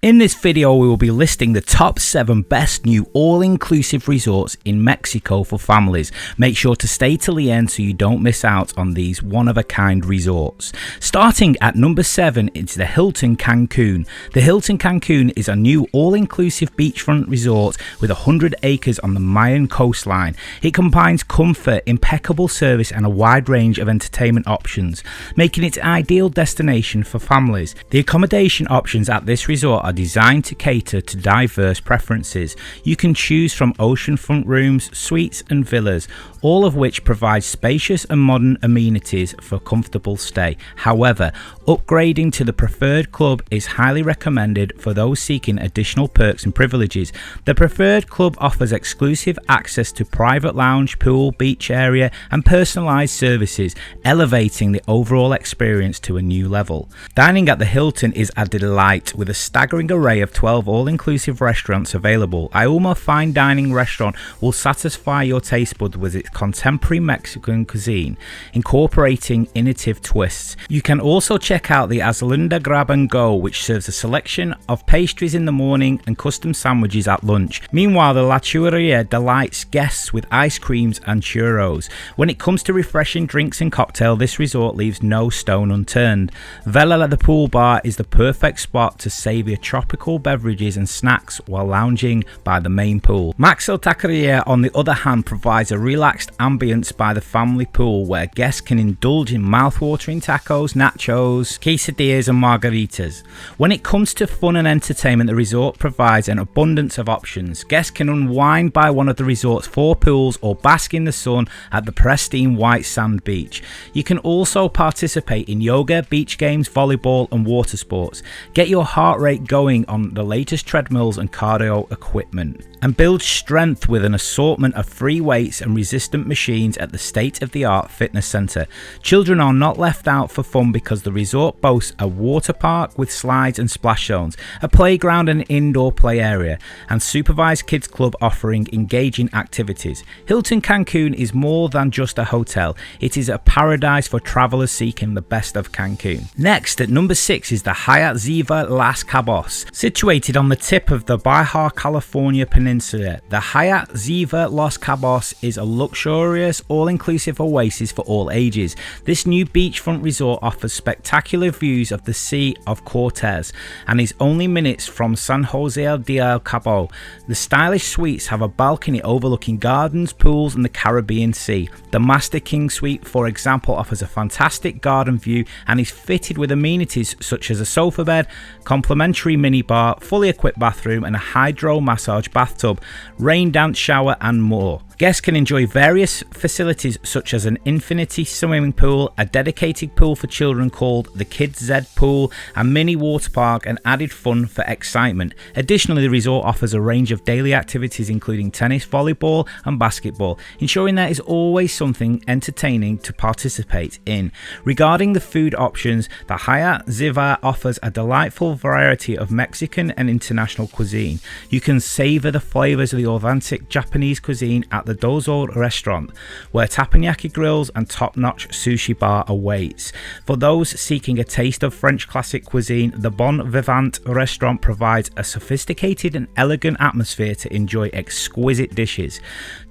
In this video, we will be listing the top 7 best new all-inclusive resorts in Mexico for families. Make sure to stay till the end so you don't miss out on these one-of-a-kind resorts. Starting at number 7 is the Hilton Cancun. The Hilton Cancun is a new all-inclusive beachfront resort with 100 acres on the Mayan coastline. It combines comfort, impeccable service and a wide range of entertainment options, making it an ideal destination for families. The accommodation options at this resort are designed to cater to diverse preferences. You can choose from oceanfront rooms, suites and villas, all of which provide spacious and modern amenities for comfortable stay. However, upgrading to the preferred club is highly recommended for those seeking additional perks and privileges. The preferred club offers exclusive access to private lounge, pool, beach area and personalized services, elevating the overall experience to a new level. Dining at the Hilton is a delight with a staggering array of 12 all-inclusive restaurants available. Auma Fine Dining Restaurant will satisfy your taste buds with its contemporary Mexican cuisine, incorporating innovative twists. You can also check out the Azalunda Grab and Go, which serves a selection of pastries in the morning and custom sandwiches at lunch. Meanwhile, the La Churreria delights guests with ice creams and churros. When it comes to refreshing drinks and cocktails, this resort leaves no stone unturned. Vela the Pool Bar is the perfect spot to savor tropical beverages and snacks while lounging by the main pool. Maxo Taqueria, on the other hand, provides a relaxed ambience by the family pool where guests can indulge in mouth-watering tacos, nachos, quesadillas and margaritas. When it comes to fun and entertainment, the resort provides an abundance of options. Guests can unwind by one of the resort's 4 pools or bask in the sun at the pristine white sand beach. You can also participate in yoga, beach games, volleyball and water sports. Get your heart rate going on the latest treadmills and cardio equipment, and build strength with an assortment of free weights and resistant machines at the state-of-the-art fitness center. Children are not left out for fun because the resort boasts a water park with slides and splash zones, a playground and indoor play area, and supervised kids club offering engaging activities. Hilton Cancun is more than just a hotel. It is a paradise for travelers seeking the best of Cancun. Next, at number 6 is the Hyatt Ziva Los Cabos. Situated on the tip of the Baja California Peninsula, the Hyatt Ziva Los Cabos is a luxurious, all-inclusive oasis for all ages. This new beachfront resort offers spectacular views of the Sea of Cortez and is only minutes from San Jose del Cabo. The stylish suites have a balcony overlooking gardens, pools and the Caribbean Sea. The Master King Suite, for example, offers a fantastic garden view and is fitted with amenities such as a sofa bed, complimentary minibar, fully equipped bathroom and a hydro massage bathtub, rain dance shower and more. Guests can enjoy various facilities such as an infinity swimming pool, a dedicated pool for children called the Kids Z Pool, a mini water park and added fun for excitement. Additionally, the resort offers a range of daily activities including tennis, volleyball and basketball, ensuring there is always something entertaining to participate in. Regarding the food options, the Hyatt Ziva offers a delightful variety of Mexican and international cuisine. You can savor the flavors of the authentic Japanese cuisine at the Dozo restaurant, where teppanyaki grills and top-notch sushi bar awaits. For those seeking a taste of French classic cuisine, the Bon Vivant restaurant provides a sophisticated and elegant atmosphere to enjoy exquisite dishes.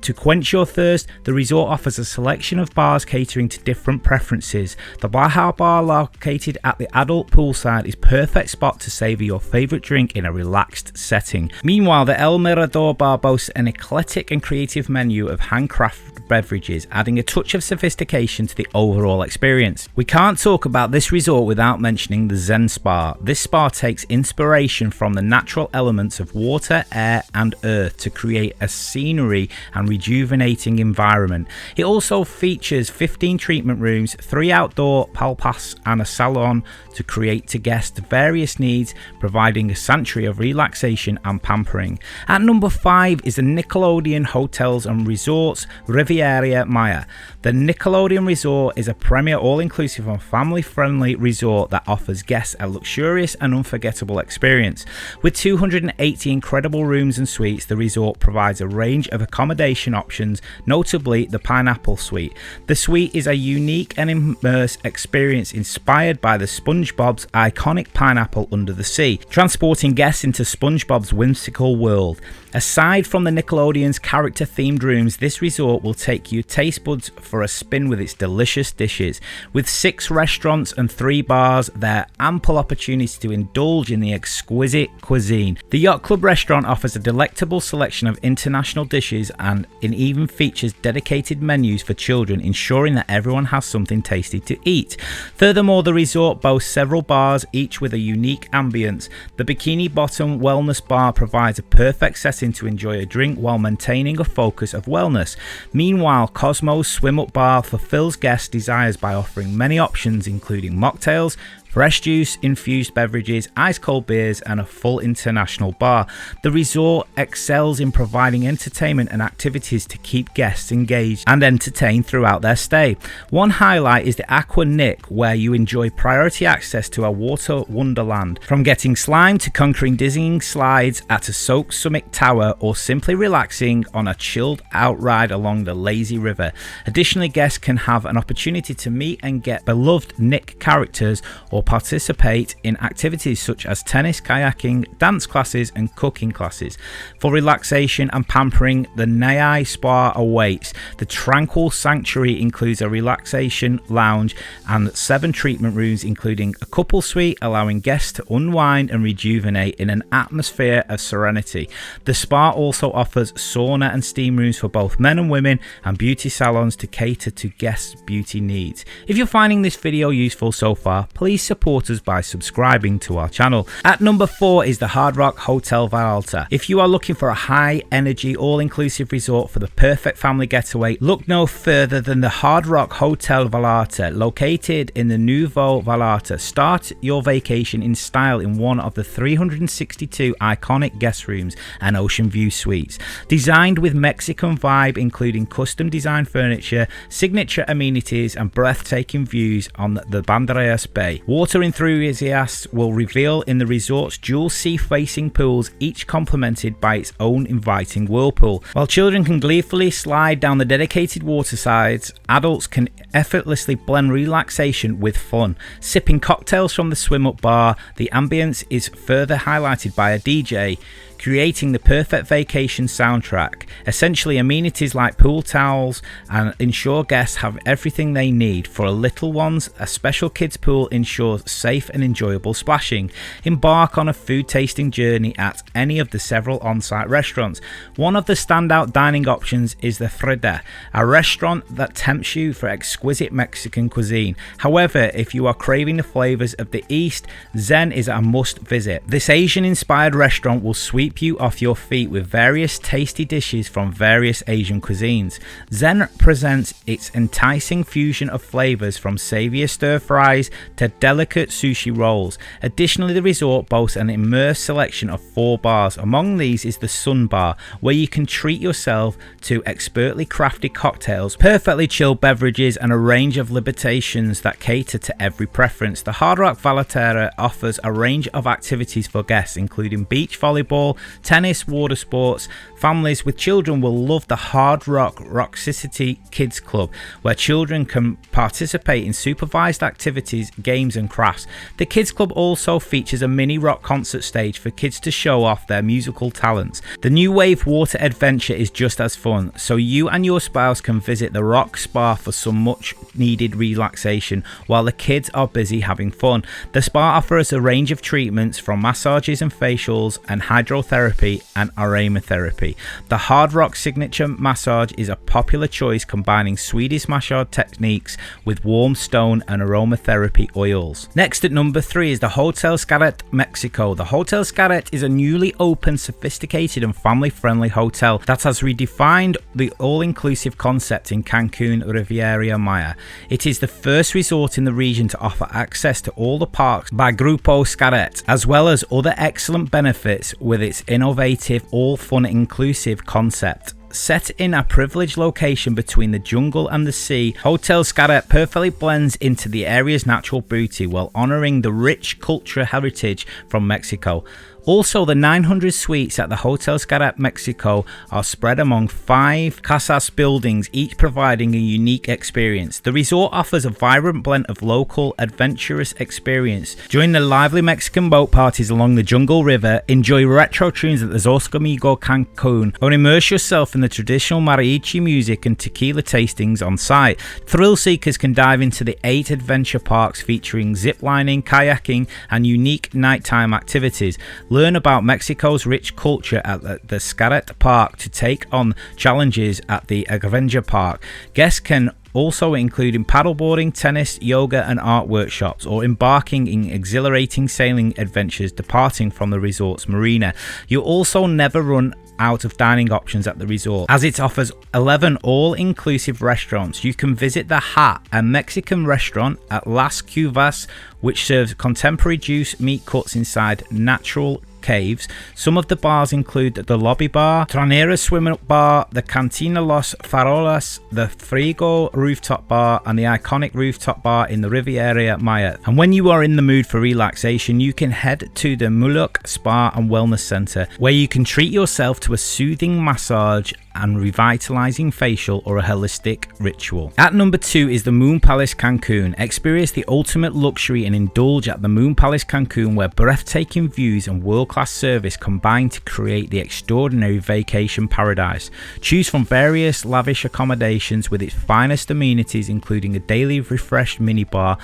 To quench your thirst, the resort offers a selection of bars catering to different preferences. The Baja Bar, located at the adult poolside, is perfect spot to savor your favorite drink in a relaxed setting. Meanwhile, the El Mirador Bar boasts an eclectic and creative menu of handcrafted beverages, adding a touch of sophistication to the overall experience. We can't talk about this resort without mentioning the Zen Spa. This spa takes inspiration from the natural elements of water, air and earth to create a scenery and rejuvenating environment. It also features 15 treatment rooms, 3 outdoor palpas and a salon to create to guests various needs, providing a sanctuary of relaxation and pampering. At number 5 is the Nickelodeon Hotels and Resorts Riviera Maya. The Nickelodeon Resort is a premier all-inclusive and family-friendly resort that offers guests a luxurious and unforgettable experience. With 280 incredible rooms and suites, the resort provides a range of accommodation options, notably the Pineapple Suite. The suite is a unique and immersive experience inspired by the SpongeBob's iconic pineapple under the sea, transporting guests into SpongeBob's whimsical world. Aside from the Nickelodeon's character-themed rooms, this resort will take your taste buds for a spin with its delicious dishes. With 6 restaurants and 3 bars, there are ample opportunities to indulge in the exquisite cuisine. The Yacht Club restaurant offers a delectable selection of international dishes, and it even features dedicated menus for children, ensuring that everyone has something tasty to eat. Furthermore, the resort boasts several bars, each with a unique ambience. The Bikini Bottom Wellness Bar provides a perfect setting to enjoy a drink while maintaining a focus of wellness. Meanwhile, Cosmo's Swim Up Bar fulfills guests' desires by offering many options, including mocktails, fresh juice, infused beverages, ice cold beers, and a full international bar. The resort excels in providing entertainment and activities to keep guests engaged and entertained throughout their stay. One highlight is the Aqua Nick, where you enjoy priority access to a water wonderland. From getting slime to conquering dizzying slides at a soaked summit tower, or simply relaxing on a chilled out ride along the lazy river. Additionally, guests can have an opportunity to meet and get beloved Nick characters, or participate in activities such as tennis, kayaking, dance classes, and cooking classes. For relaxation and pampering, the Nai Spa awaits. The tranquil sanctuary includes a relaxation lounge and 7 treatment rooms, including a couple suite, allowing guests to unwind and rejuvenate in an atmosphere of serenity. The spa also offers sauna and steam rooms for both men and women, and beauty salons to cater to guests' beauty needs. If you're finding this video useful so far, please support us by subscribing to our channel. At number 4 is the Hard Rock Hotel Vallarta. If you are looking for a high energy all-inclusive resort for the perfect family getaway, look no further than the Hard Rock Hotel Vallarta, located in the Nouveau Vallarta. Start your vacation in style in one of the 362 iconic guest rooms and ocean view suites. Designed with Mexican vibe, including custom designed furniture, signature amenities, and breathtaking views on the Banderas Bay. Water enthusiasts will revel in the resort's dual sea-facing pools, each complemented by its own inviting whirlpool. While children can gleefully slide down the dedicated water sides, adults can effortlessly blend relaxation with fun. Sipping cocktails from the swim-up bar, the ambience is further highlighted by a DJ, creating the perfect vacation soundtrack. Essentially, amenities like pool towels and ensure guests have everything they need. For little ones, a special kids pool ensures safe and enjoyable splashing. Embark on a food tasting journey at any of the several on-site restaurants. One of the standout dining options is the Frida, a restaurant that tempts you for exquisite Mexican cuisine. However, if you are craving the flavors of the East, Zen is a must visit. This Asian-inspired restaurant will sweep you off your feet with various tasty dishes from various Asian cuisines. Zen presents its enticing fusion of flavors from savory stir fries to delicate sushi rolls. Additionally, the resort boasts an immersed selection of 4 bars. Among these is the Sun Bar, where you can treat yourself to expertly crafted cocktails, perfectly chilled beverages, and a range of libations that cater to every preference. The Hard Rock Vallarta offers a range of activities for guests, including beach volleyball, tennis, water sports. Families with children will love the Hard Rock Roxicity Kids Club, where children can participate in supervised activities, games, and crafts. The Kids Club also features a mini rock concert stage for kids to show off their musical talents. The New Wave Water Adventure is just as fun, so you and your spouse can visit the Rock Spa for some much needed relaxation while the kids are busy having fun. The spa offers a range of treatments from massages and facials and hydrotherapy and aromatherapy. The Hard Rock Signature Massage is a popular choice, combining Swedish massage techniques with warm stone and aromatherapy oils. Next at number 3 is the Hotel Xcaret, Mexico. The Hotel Xcaret is a newly opened, sophisticated and family-friendly hotel that has redefined the all-inclusive concept in Cancun Riviera Maya. It is the first resort in the region to offer access to all the parks by Grupo Xcaret, as well as other excellent benefits with its its innovative, all-fun inclusive concept. Set in a privileged location between the jungle and the sea, Hotel Xcaret perfectly blends into the area's natural beauty while honoring the rich cultural heritage from Mexico. Also, the 900 suites at the Hotel Xcaret Mexico are spread among 5 casas buildings, each providing a unique experience. The resort offers a vibrant blend of local, adventurous experience. Join the lively Mexican boat parties along the Jungle River, enjoy retro tunes at the Zoscomigo Cancun, or immerse yourself in the traditional mariachi music and tequila tastings on site. Thrill seekers can dive into the 8 adventure parks featuring ziplining, kayaking, and unique nighttime activities. Learn about Mexico's rich culture at the Xcaret Park to take on challenges at the Adventure Park. Guests can also including paddleboarding, tennis, yoga and art workshops, or embarking in exhilarating sailing adventures departing from the resort's marina. You'll also never run out of dining options at the resort, as it offers 11 all-inclusive restaurants. You can visit the Hyatt, a Mexican restaurant at Las Cubas, which serves contemporary juice meat cuts inside natural caves. Some of the bars include the Lobby Bar, Tranera Swim Bar, the Cantina Los Farolas, the Frigo Rooftop Bar, and the iconic rooftop bar in the Riviera Maya. And when you are in the mood for relaxation, you can head to the Muluk Spa and Wellness Center, where you can treat yourself to a soothing massage and revitalizing facial or a holistic ritual. At number 2 is the Moon Palace Cancun. Experience the ultimate luxury and indulge at the Moon Palace Cancun, where breathtaking views and world-class service combine to create the extraordinary vacation paradise. Choose from various lavish accommodations with its finest amenities, including a daily refreshed minibar,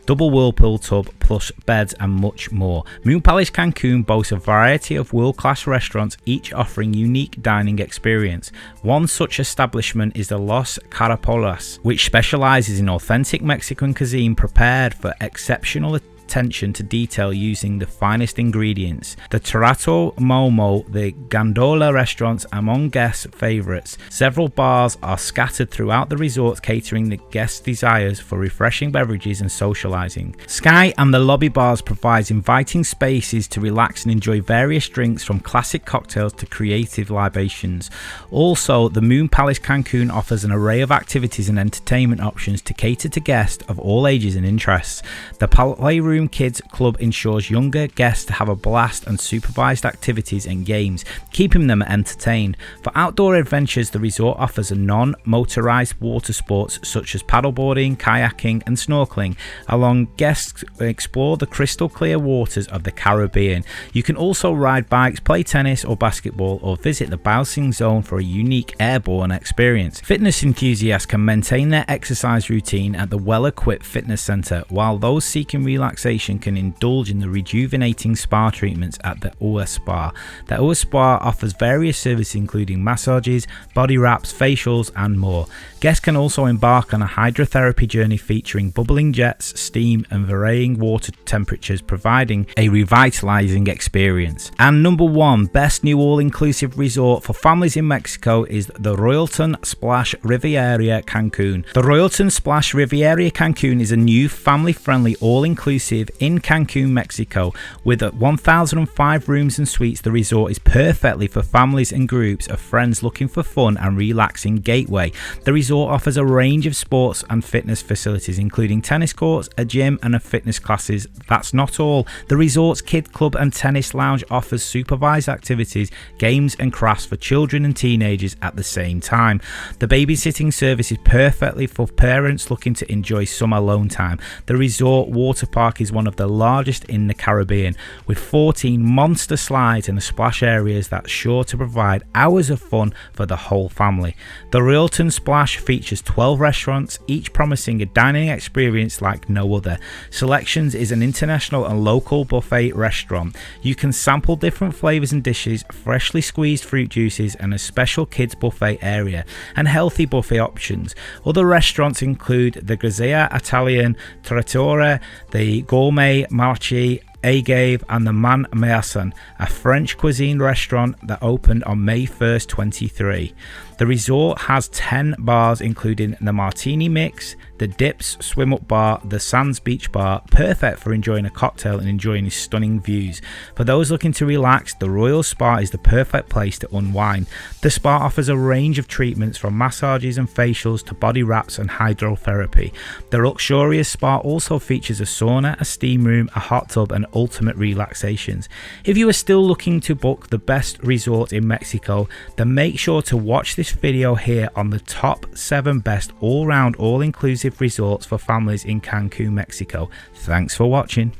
double whirlpool tub, plus beds and much more. Moon Palace Cancun boasts a variety of world-class restaurants, each offering unique dining experience. One such establishment is the Los Carapolas, which specializes in authentic Mexican cuisine prepared for exceptional attention to detail using the finest ingredients. The Trato Momo, the Gondola restaurants among guests' favorites. Several bars are scattered throughout the resort, catering the guests' desires for refreshing beverages and socializing. Sky and the lobby bars provides inviting spaces to relax and enjoy various drinks, from classic cocktails to creative libations. Also, the Moon Palace Cancun offers an array of activities and entertainment options to cater to guests of all ages and interests. The Playroom Kids Club ensures younger guests have a blast and supervised activities and games, keeping them entertained. For outdoor adventures, the resort offers a non-motorized water sports such as paddleboarding, kayaking and snorkeling. Along guests explore the crystal clear waters of the Caribbean. You can also ride bikes, play tennis or basketball, or visit the bouncing zone for a unique airborne experience. Fitness enthusiasts can maintain their exercise routine at the well-equipped fitness center, while those seeking relaxation can indulge in the rejuvenating spa treatments at the Ua Spa. The Ua Spa offers various services including massages, body wraps, facials and more. Guests can also embark on a hydrotherapy journey featuring bubbling jets, steam and varying water temperatures, providing a revitalizing experience. And number 1 best new all-inclusive resort for families in Mexico is the Royalton Splash Riviera Cancun. The Royalton Splash Riviera Cancun is a new family-friendly all-inclusive in Cancun, Mexico. With 1,005 rooms and suites, the resort is perfectly for families and groups of friends looking for fun and relaxing gateway. The resort offers a range of sports and fitness facilities, including tennis courts, a gym and a fitness classes. That's not all. The resort's kid club and tennis lounge offers supervised activities, games and crafts for children and teenagers at the same time. The babysitting service is perfectly for parents looking to enjoy some alone time. The resort water park is one of the largest in the Caribbean, with 14 monster slides and splash areas that's sure to provide hours of fun for the whole family. The Royalton Splash features 12 restaurants, each promising a dining experience like no other. Selections is an international and local buffet restaurant. You can sample different flavors and dishes, freshly squeezed fruit juices and a special kids buffet area, and healthy buffet options. Other restaurants include the Grazia Italian Trattoria, the Gourmet Marché, Agave, and the Man Measan, a French cuisine restaurant that opened on May 1st, 23. The resort has 10 bars including the Martini Mix, the Dips Swim Up Bar, the Sands Beach Bar, perfect for enjoying a cocktail and enjoying his stunning views. For those looking to relax, the Royal Spa is the perfect place to unwind. The spa offers a range of treatments from massages and facials to body wraps and hydrotherapy. The luxurious spa also features a sauna, a steam room, a hot tub and ultimate relaxations. If you are still looking to book the best resort in Mexico, then make sure to watch this video here on the top 7 best all-round all-inclusive resorts for families in Cancun, Mexico. Thanks for watching.